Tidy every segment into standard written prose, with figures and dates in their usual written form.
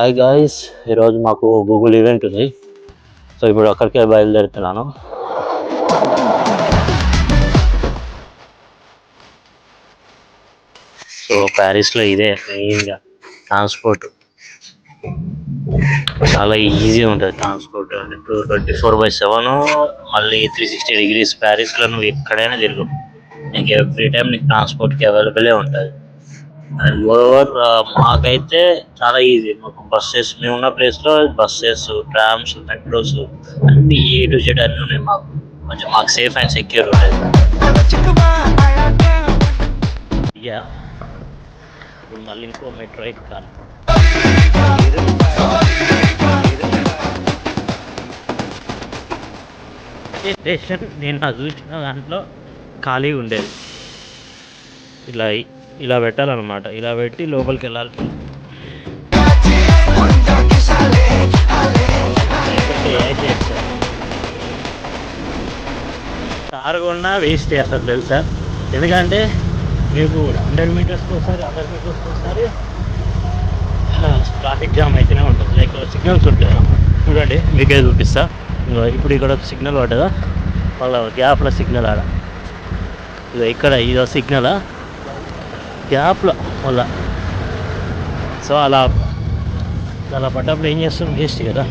Hi guys, ఈరోజు మాకు Google event ఉంది. సో ఇప్పుడు అక్కడికే బయలుదేరుతున్నాను. సో ప్యారిస్లో ఇదే మెయిన్గా ట్రాన్స్పోర్ట్ చాలా ఈజీ ఉంటుంది. ట్రాన్స్పోర్ట్ అంటే 24/7 మళ్ళీ 360 degrees ప్యారిస్లో నువ్వు ఎక్కడైనా తిరుగు, నీకు ఎవ్రీ టైం నీకు ట్రాన్స్పోర్ట్కి అవైలబులే ఉంటుంది. అండ్ ఓవర్ మాకైతే చాలా ఈజీ. మాకు బస్సెస్, మేము ఉన్న ప్లేస్లో బస్సెస్, ట్రామ్స్, మెట్రోస్ అన్ని A to Z అన్నీ ఉన్నాయి. కొంచెం మాకు సేఫ్ అండ్ సెక్యూర్ ఉంటుంది. ఇప్పుడు మళ్ళీ ఇంకో మెట్రో ఎక్కాలి. స్టేషన్ నేను చూసిన దాంట్లో ఖాళీగా ఉండేది. ఇలా పెట్టాలన్నమాట. ఇలా పెట్టి లోపలికి వెళ్ళాలి. కారు కొన్నా వేస్ట్ అసలు తెలుసా. ఎందుకంటే మీకు 100 మీటర్స్కి ఒకసారి 100 మీటర్స్కి ఒకసారి ట్రాఫిక్ జామ్ అయితేనే ఉంటుంది. లైక్ సిగ్నల్స్ ఉంటాయి చూడండి, మీకే చూపిస్తా. ఇప్పుడు ఇక్కడ సిగ్నల్ పడ్డదా, మళ్ళీ గ్యాప్లో సిగ్నల్ ఆడ, ఇక్కడ ఇదో సిగ్నల్ గ్యాప్లో మళ్ళా. సో అలా పడ్డప్పుడు ఏం చేస్తాం, వేస్ట్ కదా.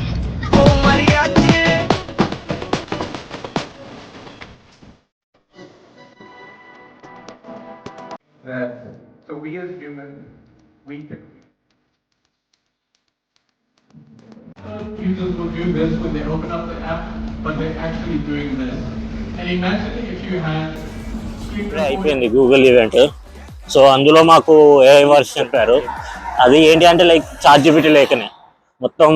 So we as humans, users will do this when they open up the app, but they're actually doing this. And imagine if you had అయిపోయింది గూగుల్ ఈవెంట్. సో అందులో మాకు AI వర్షన్ చెప్పారు. అది ఏంటి అంటే లైక్ ChatGPT లేకనే మొత్తం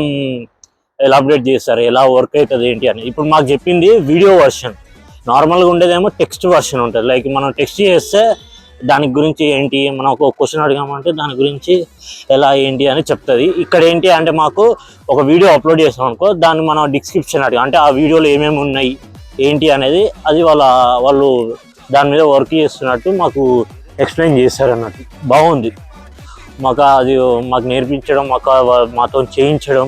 ఎలా అప్డేట్ చేస్తారు, ఎలా వర్క్ అవుతుంది ఏంటి అని. ఇప్పుడు మాకు చెప్పింది వీడియో వర్షన్. నార్మల్గా ఉండేదేమో టెక్స్ట్ వర్షన్ ఉంటుంది. లైక్ మనం టెక్స్ట్ చేస్తే దాని గురించి ఏంటి, మనం ఒక క్వశ్చన్ అడిగామంటే దాని గురించి ఎలా ఏంటి అని చెప్తుంది. ఇక్కడ ఏంటి అంటే మాకు ఒక వీడియో అప్లోడ్ చేసాం అనుకో, దాన్ని మనం డిస్క్రిప్షన్ అడిగా అంటే ఆ వీడియోలో ఏమేమి ఉన్నాయి ఏంటి అనేది అది వాళ్ళు దాని మీద వర్క్ చేస్తున్నట్టు మాకు ఎక్స్ప్లెయిన్ చేస్తారు అన్నట్టు. బాగుంది. మాకు నేర్పించడం, మాతో చేయించడం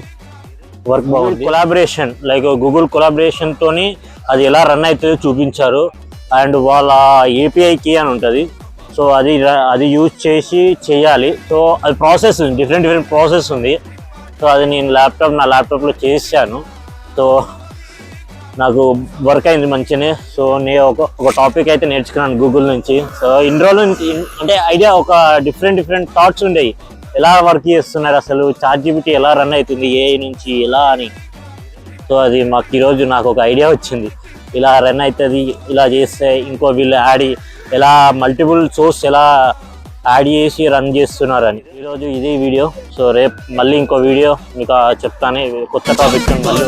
వర్క్ బాగుంది. కొలాబరేషన్ లైక్ గూగుల్ కొలాబరేషన్తోని అది ఎలా రన్ అవుతుందో చూపించారు. అండ్ వాళ్ళ API కీ అని ఉంటుంది. సో అది యూజ్ చేసి చేయాలి. సో అది ప్రాసెస్ ఉంది, డిఫరెంట్ ప్రాసెస్ ఉంది. సో అది నేను నా ల్యాప్టాప్లో చేశాను. సో నాకు వర్క్ అయింది మంచిగానే. సో నేను ఒక టాపిక్ అయితే నేర్చుకున్నాను గూగుల్ నుంచి. సో ఇన్ని రోజుల నుంచి అంటే ఐడియా ఒక డిఫరెంట్ థాట్స్ ఉండేవి, ఎలా వర్క్ చేస్తున్నారు అసలు, ChatGPT ఎలా రన్ అవుతుంది AI నుంచి ఎలా అని. సో అది మాకు ఈరోజు నాకు ఒక ఐడియా వచ్చింది, ఇలా రన్ అవుతుంది, ఇలా చేస్తే ఇంకో వీళ్ళు ఎలా మల్టిపుల్ సోర్స్ ఎలా యాడ్ చేసి రన్ చేస్తున్నారని. ఈరోజు ఇది వీడియో. సో రేపు మళ్ళీ ఇంకో వీడియో మీకు చెప్తాను, కొత్త టాపిక్ మళ్ళీ.